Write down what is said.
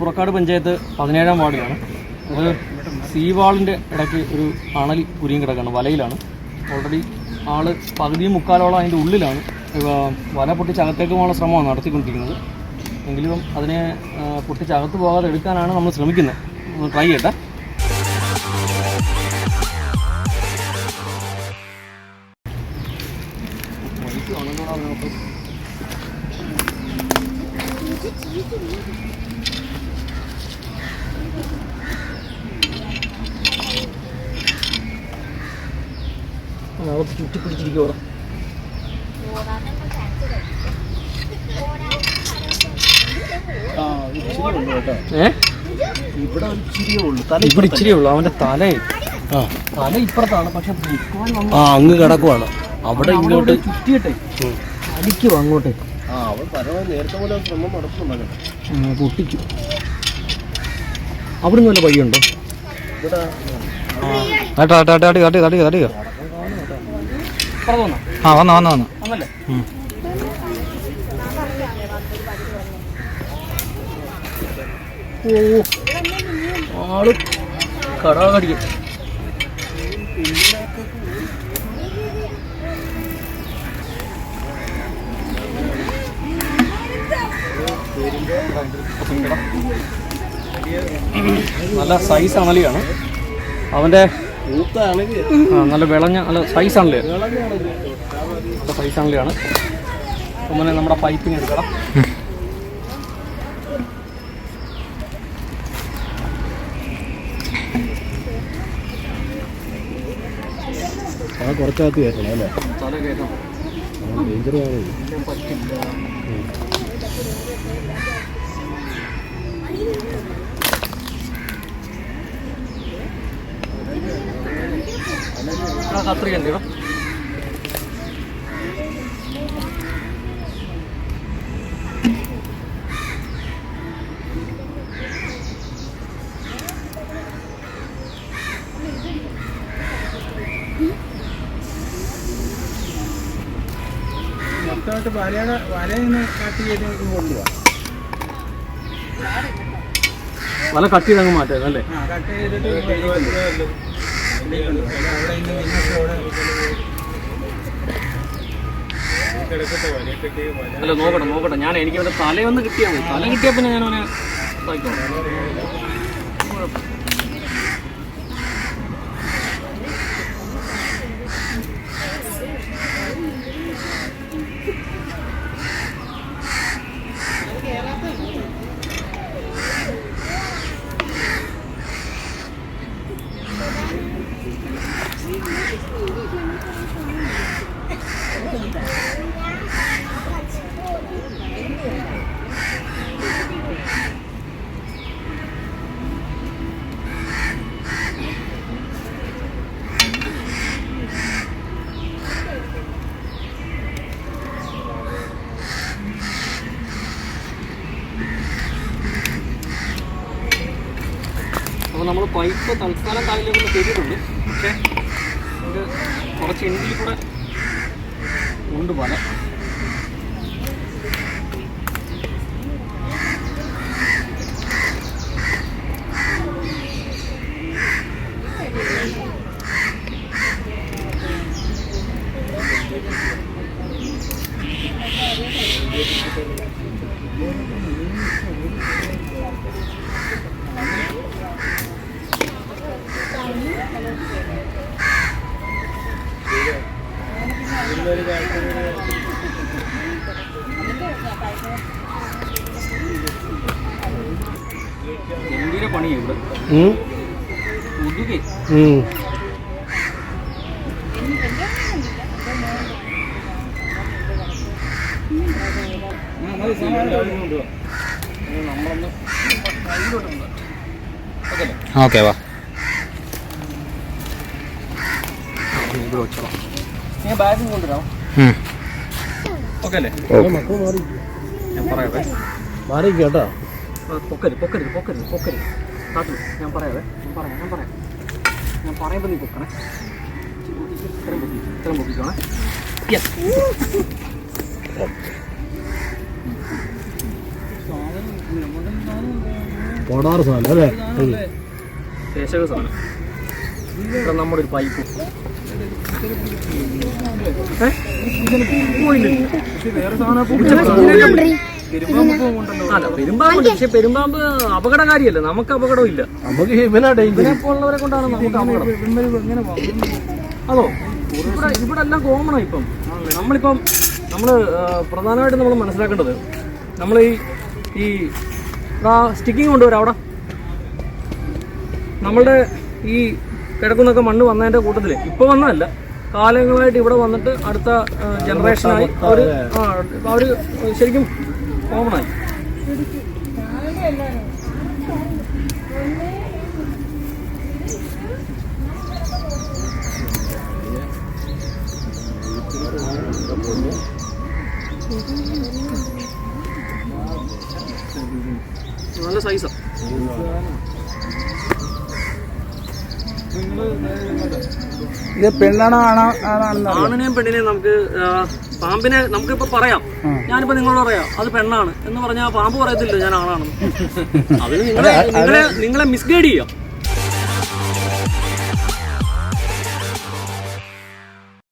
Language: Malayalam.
പുറക്കാട് പഞ്ചായത്ത് 17-ാം വാർഡിലാണ്. അത് സീവാളിൻ്റെ ഇടയ്ക്ക് ഒരു അണലി കുരുങ്ങി കിടക്കുകയാണ്, വലയിലാണ്. ഓൾറെഡി ആള് പകുതിയും മുക്കാലോളം അതിൻ്റെ ഉള്ളിലാണ്. വല പൊട്ടിച്ചകത്തേക്ക് പോകാനുള്ള ശ്രമമാണ് നടത്തിക്കൊണ്ടിരിക്കുന്നത്. എങ്കിലും അതിനെ പൊട്ടിച്ചകത്ത് പോകാതെ എടുക്കാനാണ് നമ്മൾ ശ്രമിക്കുന്നത്. ഒന്ന് ട്രൈ ചെയ്യട്ടെ. അകത്ത് ചുറ്റിപ്പിടിച്ചിരിക്കുക. ഇവിടെ ഇച്ചിരിയേ ഉള്ളൂ. അവന്റെ തല ഇപ്പുറത്താണ്, പക്ഷെ അങ്ങ് കിടക്കുവാണ്. അവിടെ ഇങ്ങോട്ട് ചുറ്റിയിട്ടെ അടിക്കും അങ്ങോട്ടേ. പൊട്ടിച്ചു. അവിടെ നിന്ന് വല്ല വഴിയുണ്ടോ? വന്നല്ലേ ആള് കടാകടിക്കും. നല്ല സൈസ് അണലിയാണ്. അവൻ്റെ നല്ല വിളഞ്ഞ നല്ല സൈസ് അണലിയാണ്. സൈസ് അണലിയാണ്. അങ്ങനെ നമ്മുടെ പൈപ്പിങ് എടുക്കണം. കുറച്ചകത്ത് കയറ്റണം അല്ലേ? തല കയറ്റണം. പറ്റില്ല. കത്രിക ഉണ്ട്. മൊത്തമായിട്ട് വലയൊന്ന് കട്ട് ചെയ്ത് കൊണ്ടുപോവാ. വല കട്ട് ചെയ്തങ്ങ് മാറ്റാം അല്ലേ? കട്ട് ചെയ്തിട്ട് അല്ല, നോക്കട്ടെ. എനിക്ക് അവൻ്റെ തലയൊന്ന് കിട്ടിയാൽ മതി. തല കിട്ടിയാൽ പിന്നെ ഞാൻ അവനെ സഹായിക്കണം. അപ്പോൾ നമ്മൾ പൈപ്പ് തൽക്കാലം താഴേക്കൊന്ന് ചെയ്തിട്ടുണ്ട്. പക്ഷേ ഇത് കുറച്ച് എണ്ണിൽ കൂടെ ഉണ്ട് വല. ഗംഭീര പണിയാണ് ഇവിടെ. ഓക്കെ വാ. ഞാൻ ബാഗും കൊണ്ടുവരാം. ഓക്കെ അല്ലേ? ഞാൻ പറയാവേ. മാറി കേട്ടോ. പൊക്കരുത്. ഞാൻ പറയാവേ. ഞാൻ പറയുമ്പോൾ നീ പൊക്കണേ. ഇത്രയും പൊക്കിക്കോണേ. യെസ്. സാധനം പോടാറ് സാധനം അല്ലേ ശേഷക സാധനം. ഇവിടെ നമ്മുടെ ഒരു പൈപ്പ് വേറെ സാധനം അല്ല പെരുമ്പാമ്പുണ്ട്. പക്ഷെ പെരുമ്പാമ്പ് അപകടകാരിയല്ല, നമുക്ക് അപകടവും ഇല്ല. നമുക്ക് ഇതിനെപ്പോലുള്ളവരെ കൊണ്ടാണ് നമുക്ക് അപകടം. അതോ ഇവിടെ എല്ലാം കോമണാണ് ഇപ്പം. നമ്മളിപ്പം പ്രധാനമായിട്ടും നമ്മൾ മനസ്സിലാക്കേണ്ടത്, നമ്മൾ ഈ സ്റ്റിക്കിങ് കൊണ്ടുവരാം അവിടെ. നമ്മളുടെ ഈ കിടക്കുന്നൊക്കെ മണ്ണ് വന്നതിൻ്റെ കൂട്ടത്തിൽ ഇപ്പോൾ വന്നതല്ല, കാലങ്ങളായിട്ട് ഇവിടെ വന്നിട്ട് അടുത്ത ജനറേഷനായി അവർ ശരിക്കും കോമണായി. നല്ല സൈസാണ്. ഇത് പെണ്ണാണോ ആണിനെയും പെണ്ണിനെയും നമുക്ക് പാമ്പിനെ നമുക്കിപ്പോ പറയാം. ഞാനിപ്പോ നിങ്ങളോട് പറയാം അത് പെണ്ണാണ് എന്ന് പറഞ്ഞാൽ പാമ്പ് പറയത്തില്ല ഞാൻ ആണാണെന്ന്. അതിന് നിങ്ങളെ മിസ്ഗൈഡ് ചെയ്യാം.